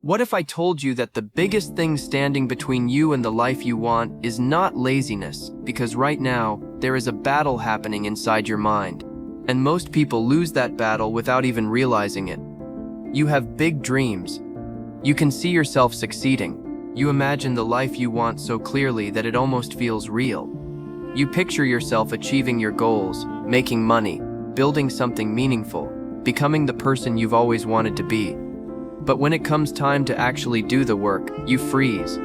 What if I told you that the biggest thing standing between you and the life you want is not laziness, because right now, there is a battle happening inside your mind, and most people lose that battle without even realizing it. You have big dreams. You can see yourself succeeding. You imagine the life you want so clearly that it almost feels real. You picture yourself achieving your goals, making money, building something meaningful, becoming the person you've always wanted to be. But when it comes time to actually do the work, you freeze.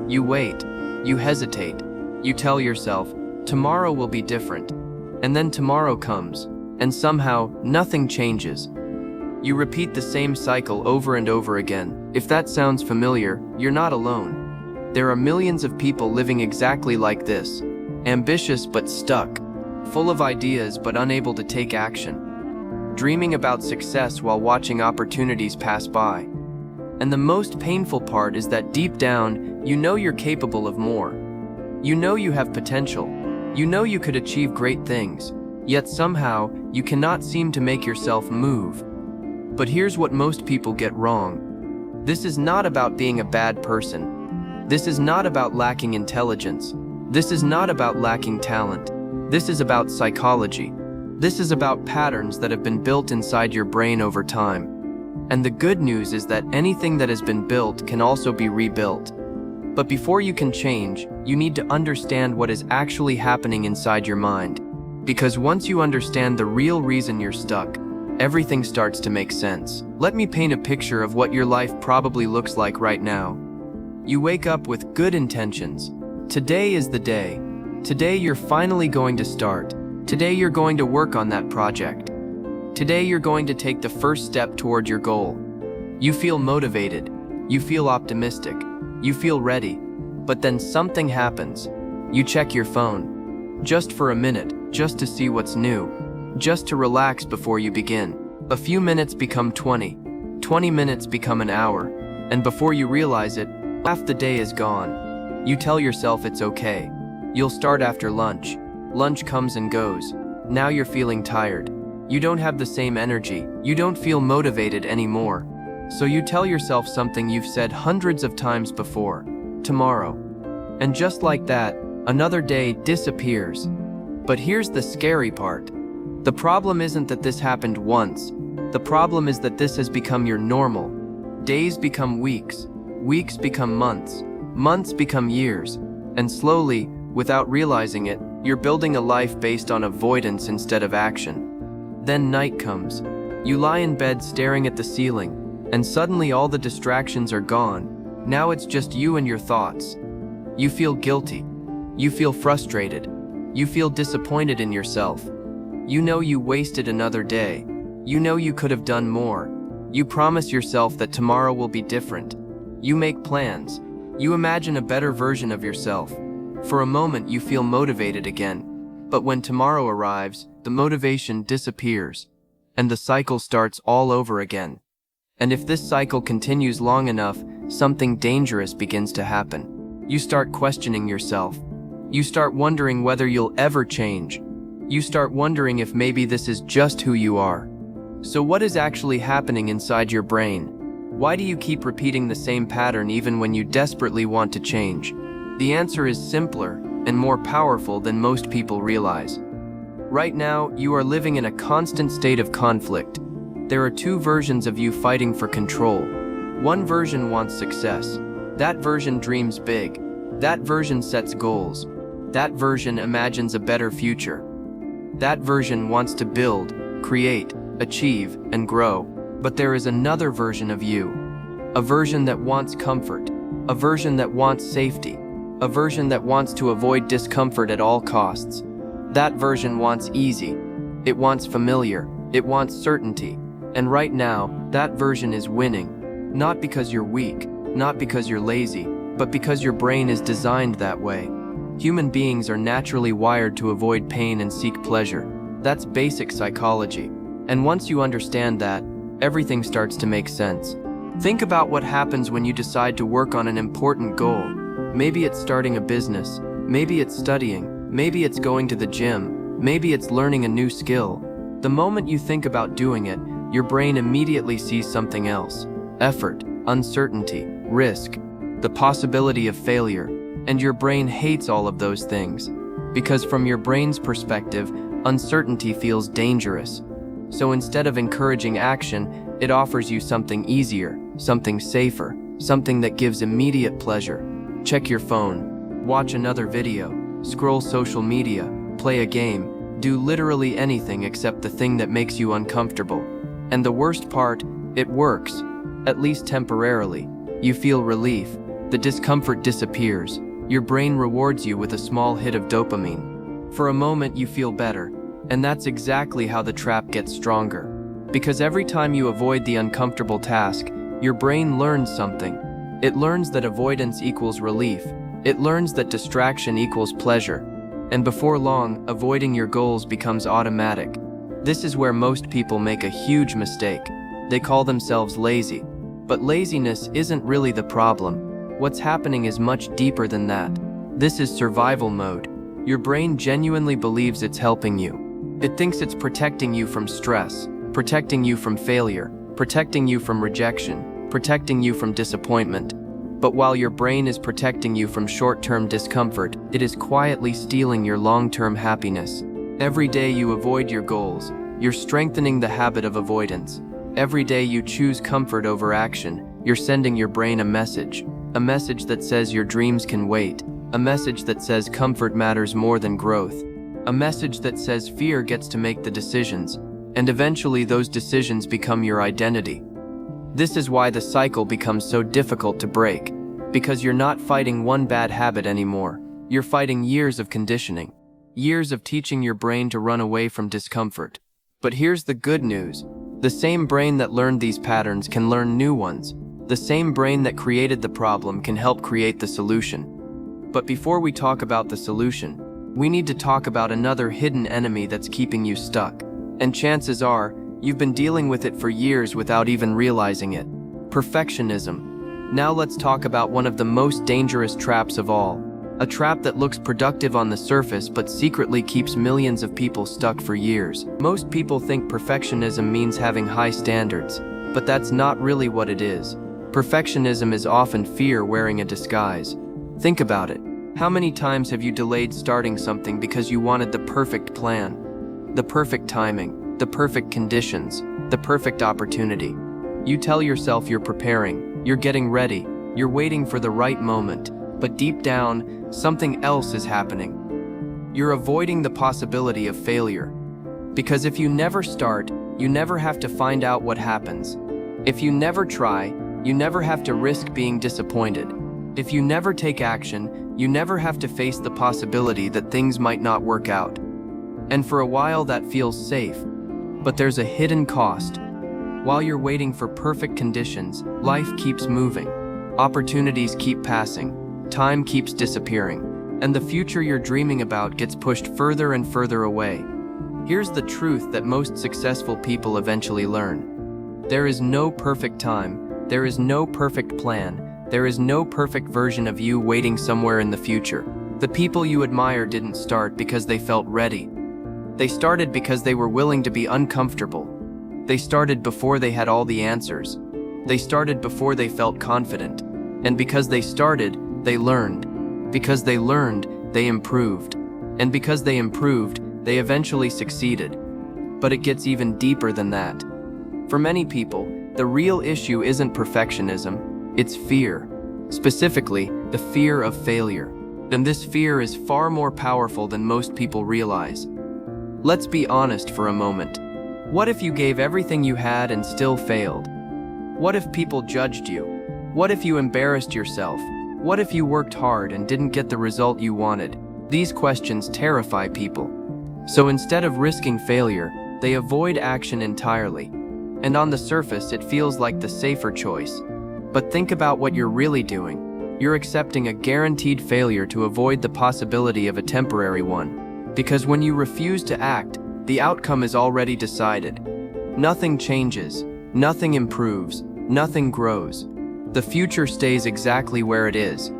You wait. You hesitate. You tell yourself, tomorrow will be different. And then tomorrow comes, and somehow nothing changes. You repeat the same cycle over and over again. If that sounds familiar, you're not alone. There are millions of people living exactly like this, ambitious but stuck, full of ideas but unable to take action, dreaming about success while watching opportunities pass by. And the most painful part is that deep down, you know you're capable of more. You know you have potential. You know you could achieve great things, yet somehow, you cannot seem to make yourself move. But here's what most people get wrong. This is not about being a bad person. This is not about lacking intelligence. This is not about lacking talent. This is about psychology. This is about patterns that have been built inside your brain over time. And the good news is that anything that has been built can also be rebuilt. But before you can change, you need to understand what is actually happening inside your mind. Because once you understand the real reason you're stuck, everything starts to make sense. Let me paint a picture of what your life probably looks like right now. You wake up with good intentions. Today is the day. Today you're finally going to start. Today you're going to work on that project. Today you're going to take the first step toward your goal. You feel motivated. You feel optimistic. You feel ready. But then something happens. You check your phone. Just for a minute, just to see what's new. Just to relax before you begin. A few minutes become 20. 20 minutes become an hour. And before you realize it, half the day is gone. You tell yourself it's okay. You'll start after lunch. Lunch comes and goes. Now you're feeling tired. You don't have the same energy. You don't feel motivated anymore. So you tell yourself something you've said hundreds of times before. Tomorrow. And just like that, another day disappears. But here's the scary part. The problem isn't that this happened once. The problem is that this has become your normal. Days become weeks. Weeks become months. Months become years. And slowly, without realizing it, you're building a life based on avoidance instead of action. Then night comes. You lie in bed staring at the ceiling, and suddenly all the distractions are gone. Now it's just you and your thoughts. You feel guilty. You feel frustrated. You feel disappointed in yourself. You know you wasted another day. You know you could have done more. You promise yourself that tomorrow will be different. You make plans. You imagine a better version of yourself. For a moment you feel motivated again. But when tomorrow arrives, the motivation disappears, and the cycle starts all over again. And if this cycle continues long enough, something dangerous begins to happen. You start questioning yourself. You start wondering whether you'll ever change. You start wondering if maybe this is just who you are. So what is actually happening inside your brain? Why do you keep repeating the same pattern even when you desperately want to change? The answer is simpler and more powerful than most people realize. Right now, you are living in a constant state of conflict. There are two versions of you fighting for control. One version wants success. That version dreams big. That version sets goals. That version imagines a better future. That version wants to build, create, achieve, and grow. But there is another version of you. A version that wants comfort. A version that wants safety. A version that wants to avoid discomfort at all costs. That version wants easy. It wants familiar. It wants certainty. And right now, that version is winning. Not because you're weak, not because you're lazy, but because your brain is designed that way. Human beings are naturally wired to avoid pain and seek pleasure. That's basic psychology. And once you understand that, everything starts to make sense. Think about what happens when you decide to work on an important goal. Maybe it's starting a business. Maybe it's studying. Maybe it's going to the gym. Maybe it's learning a new skill. The moment you think about doing it, your brain immediately sees something else. Effort, uncertainty, risk, the possibility of failure, and your brain hates all of those things. Because from your brain's perspective, uncertainty feels dangerous. So instead of encouraging action, it offers you something easier, something safer, something that gives immediate pleasure. Check your phone, watch another video, scroll social media, play a game, do literally anything except the thing that makes you uncomfortable. And the worst part, it works, at least temporarily. You feel relief, the discomfort disappears, your brain rewards you with a small hit of dopamine. For a moment you feel better, and that's exactly how the trap gets stronger. Because every time you avoid the uncomfortable task, your brain learns something. It learns that avoidance equals relief. It learns that distraction equals pleasure. And before long, avoiding your goals becomes automatic. This is where most people make a huge mistake. They call themselves lazy. But laziness isn't really the problem. What's happening is much deeper than that. This is survival mode. Your brain genuinely believes it's helping you. It thinks it's protecting you from stress, protecting you from failure, protecting you from rejection, protecting you from disappointment. But while your brain is protecting you from short-term discomfort, it is quietly stealing your long-term happiness. Every day you avoid your goals, you're strengthening the habit of avoidance. Every day you choose comfort over action, you're sending your brain a message that says your dreams can wait, a message that says comfort matters more than growth, a message that says fear gets to make the decisions, and eventually those decisions become your identity. This is why the cycle becomes so difficult to break, because you're not fighting one bad habit anymore. You're fighting years of conditioning, years of teaching your brain to run away from discomfort. But here's the good news. The same brain that learned these patterns can learn new ones. The same brain that created the problem can help create the solution. But before we talk about the solution, we need to talk about another hidden enemy that's keeping you stuck. And chances are, you've been dealing with it for years without even realizing it. Perfectionism. Now let's talk about one of the most dangerous traps of all. A trap that looks productive on the surface but secretly keeps millions of people stuck for years. Most people think perfectionism means having high standards, but that's not really what it is. Perfectionism is often fear wearing a disguise. Think about it. How many times have you delayed starting something because you wanted the perfect plan, the perfect timing, the perfect conditions, the perfect opportunity? You tell yourself you're preparing, you're getting ready, you're waiting for the right moment, but deep down, something else is happening. You're avoiding the possibility of failure. Because if you never start, you never have to find out what happens. If you never try, you never have to risk being disappointed. If you never take action, you never have to face the possibility that things might not work out. And for a while that feels safe. But there's a hidden cost. While you're waiting for perfect conditions, life keeps moving. Opportunities keep passing. Time keeps disappearing. And the future you're dreaming about gets pushed further and further away. Here's the truth that most successful people eventually learn. There is no perfect time. There is no perfect plan. There is no perfect version of you waiting somewhere in the future. The people you admire didn't start because they felt ready. They started because they were willing to be uncomfortable. They started before they had all the answers. They started before they felt confident. And because they started, they learned. Because they learned, they improved. And because they improved, they eventually succeeded. But it gets even deeper than that. For many people, the real issue isn't perfectionism, it's fear. Specifically, the fear of failure. And this fear is far more powerful than most people realize. Let's be honest for a moment. What if you gave everything you had and still failed? What if people judged you? What if you embarrassed yourself? What if you worked hard and didn't get the result you wanted? These questions terrify people. So instead of risking failure, they avoid action entirely. And on the surface, it feels like the safer choice. But think about what you're really doing. You're accepting a guaranteed failure to avoid the possibility of a temporary one. Because when you refuse to act, the outcome is already decided. Nothing changes, nothing improves, nothing grows. The future stays exactly where it is.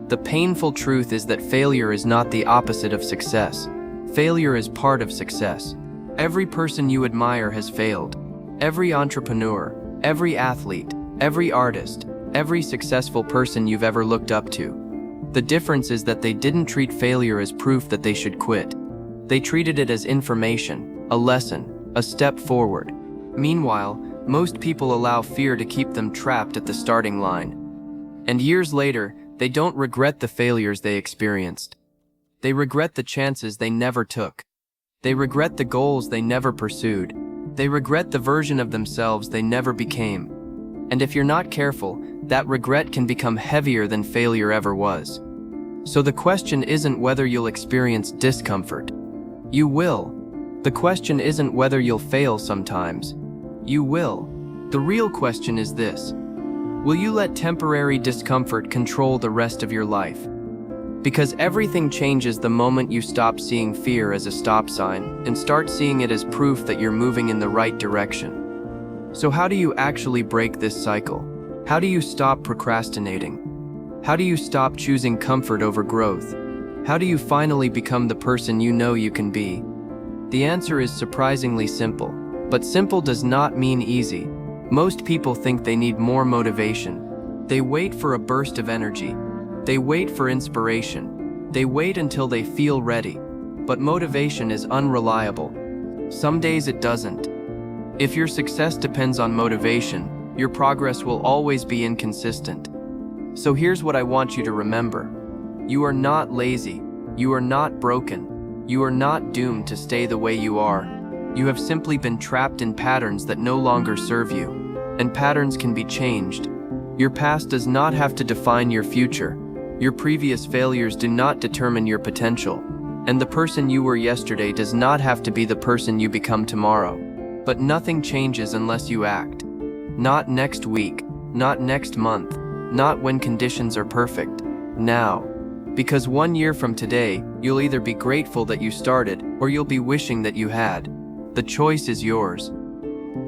The painful truth is that failure is not the opposite of success. Failure is part of success. Every person you admire has failed. Every entrepreneur, every athlete, every artist, Every successful person you've ever looked up to. The difference is that they didn't treat failure as proof that they should quit. They treated it as information, a lesson, a step forward. Meanwhile, most people allow fear to keep them trapped at the starting line. And years later, they don't regret the failures they experienced. They regret the chances they never took. They regret the goals they never pursued. They regret the version of themselves they never became. And if you're not careful, that regret can become heavier than failure ever was. So the question isn't whether you'll experience discomfort. You will. The question isn't whether you'll fail sometimes. You will. The real question is this: will you let temporary discomfort control the rest of your life? Because everything changes the moment you stop seeing fear as a stop sign and start seeing it as proof that you're moving in the right direction. So how do you actually break this cycle? How do you stop procrastinating? How do you stop choosing comfort over growth? How do you finally become the person you know you can be? The answer is surprisingly simple, but simple does not mean easy. Most people think they need more motivation. They wait for a burst of energy. They wait for inspiration. They wait until they feel ready. But motivation is unreliable. Some days it doesn't. If your success depends on motivation, your progress will always be inconsistent. So here's what I want you to remember. You are not lazy. You are not broken. You are not doomed to stay the way you are. You have simply been trapped in patterns that no longer serve you. And patterns can be changed. Your past does not have to define your future. Your previous failures do not determine your potential. And the person you were yesterday does not have to be the person you become tomorrow. But nothing changes unless you act. Not next week, not next month, not when conditions are perfect. Now. Because 1 year from today, you'll either be grateful that you started or you'll be wishing that you had. The choice is yours.